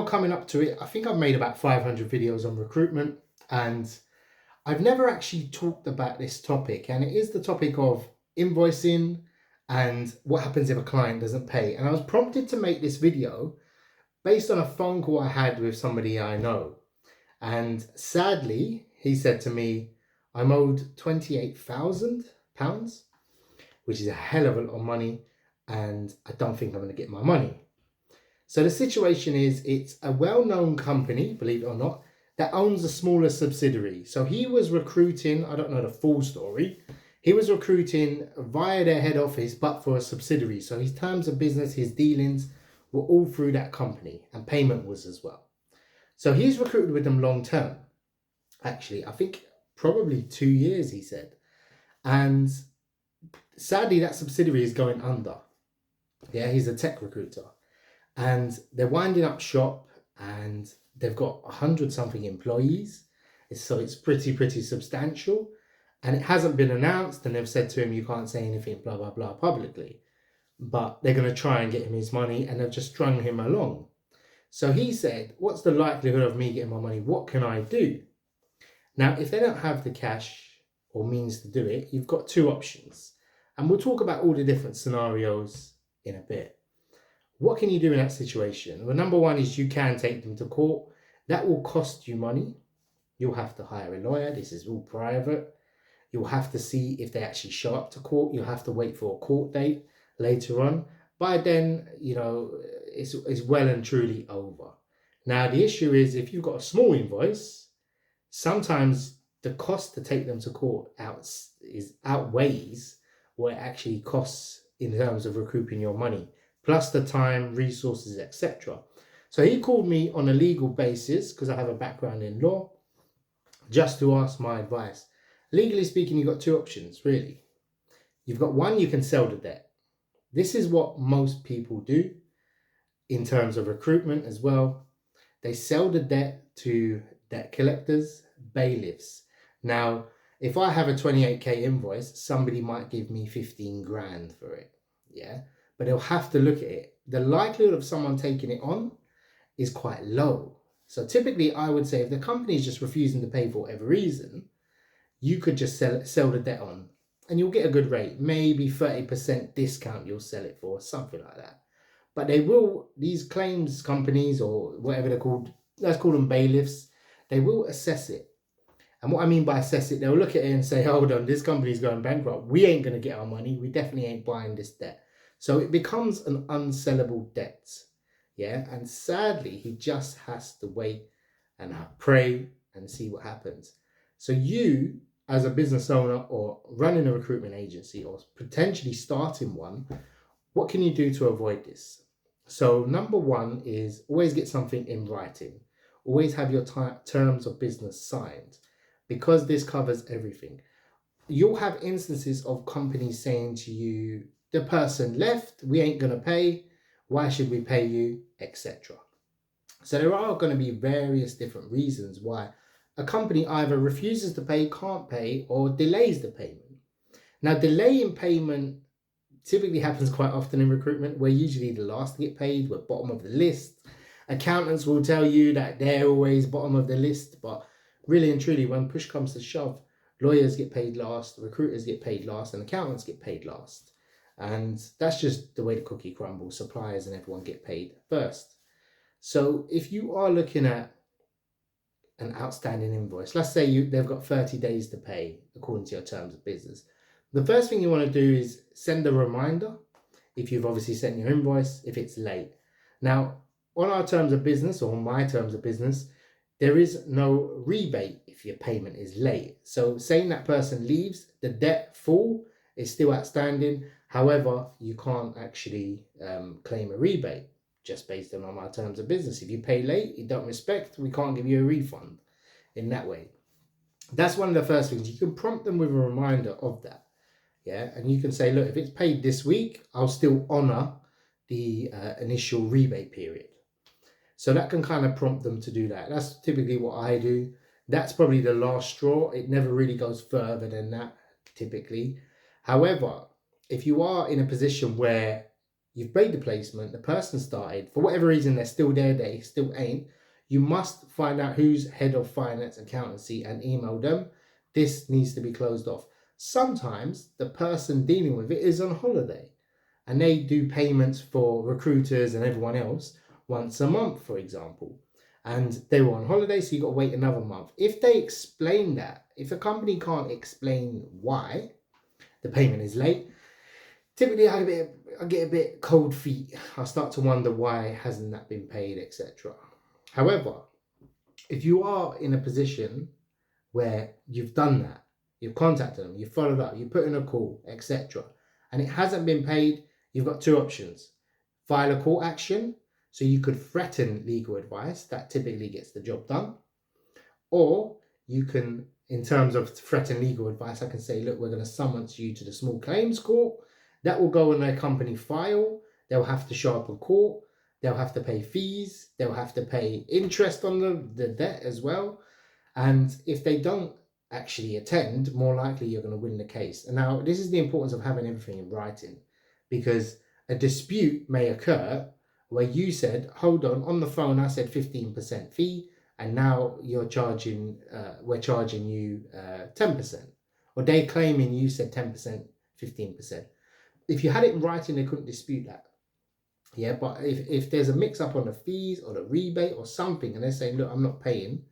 coming up to it, I think I've made about 500 videos on recruitment, and I've never actually talked about this topic. And it is the topic of invoicing and what happens if a client doesn't pay. And I was prompted to make this video based on a phone call I had with somebody I know. And sadly, he said to me, I'm owed £28,000, which is a hell of a lot of money, and I don't think I'm going to get my money. So the situation is, it's a well-known company, believe it or not, that owns a smaller subsidiary. So he was recruiting, I don't know the full story, he was recruiting via their head office, but for a subsidiary. So his terms of business, his dealings were all through that company, and payment was as well. So he's recruited with them long term. Actually, I think probably 2 years, he said. And sadly, that subsidiary is going under. Yeah, he's a tech recruiter. And they're winding up shop, and they've got 100 something employees. So it's pretty substantial. And it hasn't been announced, and they've said to him, you can't say anything, blah, blah, blah, publicly. But they're going to try and get him his money, and they've just strung him along. So he said, what's the likelihood of me getting my money? What can I do? Now, if they don't have the cash or means to do it, you've got two options. And we'll talk about all the different scenarios in a bit. What can you do in that situation? Well, number one is you can take them to court. That will cost you money. You'll have to hire a lawyer. This is all private. You'll have to see if they actually show up to court. You'll have to wait for a court date later on. By then, it's well and truly over. Now, the issue is, if you've got a small invoice, sometimes the cost to take them to court outweighs what it actually costs in terms of recouping your money, plus the time, resources, etc. So he called me on a legal basis, because I have a background in law, just to ask my advice. Legally speaking, you've got two options, really. You've got one, you can sell the debt. This is what most people do in terms of recruitment as well. They sell the debt to debt collectors, bailiffs. Now, if I have a 28k invoice, somebody might give me 15 grand for it. Yeah, but they'll have to look at it. The likelihood of someone taking it on is quite low. So typically, I would say, if the company is just refusing to pay for whatever reason, you could just sell the debt on, and you'll get a good rate, maybe 30% discount you'll sell it for, something like that. But these claims companies, or whatever they're called, let's call them bailiffs, they will assess it. And what I mean by assess it, they'll look at it and say, hold on, this company's going bankrupt. We ain't going to get our money. We definitely ain't buying this debt. So it becomes an unsellable debt. Yeah. And sadly, he just has to wait and pray and see what happens. So you, as a business owner or running a recruitment agency or potentially starting one, what can you do to avoid this? So number one is always get something in writing. Always have your terms of business signed, because this covers everything. You'll have instances of companies saying to you, the person left, we ain't going to pay, why should we pay you, etc. So there are going to be various different reasons why a company either refuses to pay, can't pay, or delays the payment. Now, delay in payment typically happens quite often in recruitment. We're usually the last to get paid. We're bottom of the list. Accountants will tell you that they're always bottom of the list, but really and truly, when push comes to shove, lawyers get paid last, recruiters get paid last, and accountants get paid last. And that's just the way the cookie crumbles. Suppliers and everyone get paid first. So if you are looking at an outstanding invoice, let's say they've got 30 days to pay according to your terms of business, the first thing you want to do is send a reminder if you've obviously sent your invoice if it's late. Now, on our terms of business, or my terms of business, there is no rebate if your payment is late. So saying that person leaves, the debt full is still outstanding. However, you can't actually claim a rebate just based on our terms of business. If you pay late, you don't respect, we can't give you a refund in that way. That's one of the first things. You can prompt them with a reminder of that. Yeah, and you can say, look, if it's paid this week, I'll still honor the initial rebate period. So that can kind of prompt them to do that. That's typically what I do. That's probably the last straw. It never really goes further than that, typically. However, if you are in a position where you've made the placement, the person started, for whatever reason they're still there, they still ain't, you must find out who's head of finance accountancy and email them. This needs to be closed off. Sometimes the person dealing with it is on holiday and they do payments for recruiters and everyone else once a month, for example. And they were on holiday, so you got to wait another month. If they explain that, if a company can't explain why the payment is late, typically I get a bit cold feet. I start to wonder why hasn't that been paid, etc. However, if you are in a position where you've done that, you've contacted them, you've followed up, you put in a call, etc., and it hasn't been paid, you've got two options. File a court action, so you could threaten legal advice, that typically gets the job done. Or you can, in terms of threaten legal advice, I can say, look, we're going to summons you to the small claims court. That will go in their company file. They'll have to show up in court. They'll have to pay fees. They'll have to pay interest on the debt as well. And if they don't actually attend, more likely you're going to win the case. And now this is the importance of having everything in writing, because a dispute may occur where you said, hold on the phone, I said 15% fee, and now you're charging, we're charging you 10%. Or they claiming you said 10%, 15%. If you had it in writing, they couldn't dispute that. Yeah, but if there's a mix up on the fees or the rebate or something, and they're saying, look, I'm not paying,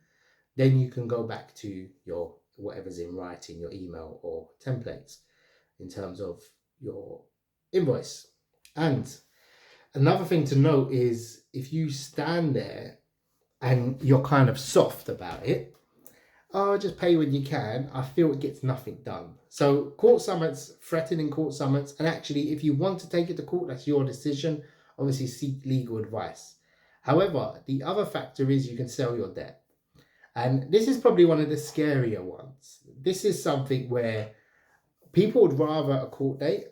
then you can go back to your whatever's in writing, your email or templates in terms of your invoice. And another thing to note is if you stand there and you're kind of soft about it, oh, just pay when you can, I feel it gets nothing done. So court summons, threatening court summons, and actually if you want to take it to court, that's your decision. Obviously seek legal advice. However, the other factor is you can sell your debt. And this is probably one of the scarier ones. This is something where people would rather a court date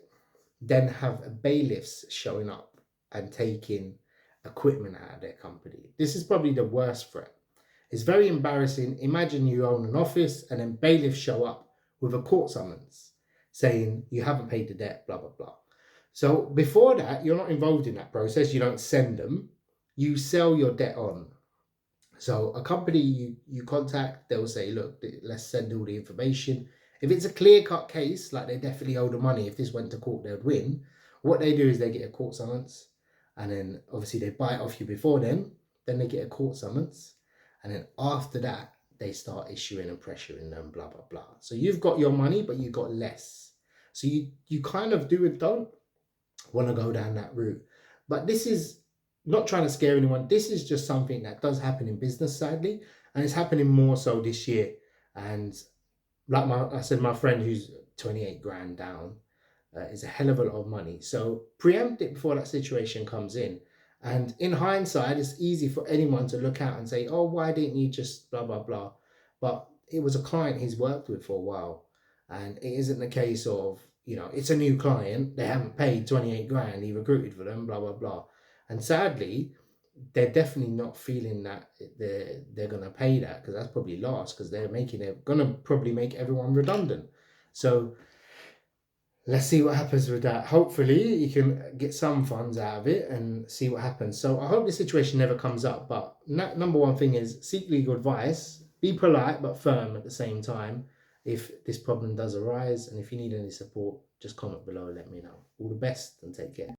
than have bailiffs showing up and taking equipment out of their company. This is probably the worst threat. It's very embarrassing. Imagine you own an office and then bailiffs show up with a court summons saying you haven't paid the debt, blah, blah, blah. So before that, you're not involved in that process. You don't send them. You sell your debt on. So a company you contact, they'll say, look, let's send all the information. If it's a clear-cut case, like they definitely owe the money, if this went to court, they would win. What they do is they get a court summons, and then obviously they buy it off you before then they get a court summons, and then after that, they start issuing and pressuring them, blah, blah, blah. So you've got your money, but you got less. So you kind of do and don't want to go down that route. But this is not trying to scare anyone. This is just something that does happen in business, sadly, and it's happening more so this year. And like I said, my friend who's 28 grand down is a hell of a lot of money. So preempt it before that situation comes in. And in hindsight, it's easy for anyone to look out and say, oh, why didn't you just blah, blah, blah. But it was a client he's worked with for a while. And it isn't the case of, it's a new client. They haven't paid 28 grand. He recruited for them, blah, blah, blah. And sadly, they're definitely not feeling that they're going to pay that, because that's probably lost, because they're going to probably make everyone redundant. So let's see what happens with that. Hopefully you can get some funds out of it and see what happens. So I hope this situation never comes up. But number one thing is seek legal advice. Be polite but firm at the same time if this problem does arise. And if you need any support, just comment below and let me know. All the best and take care.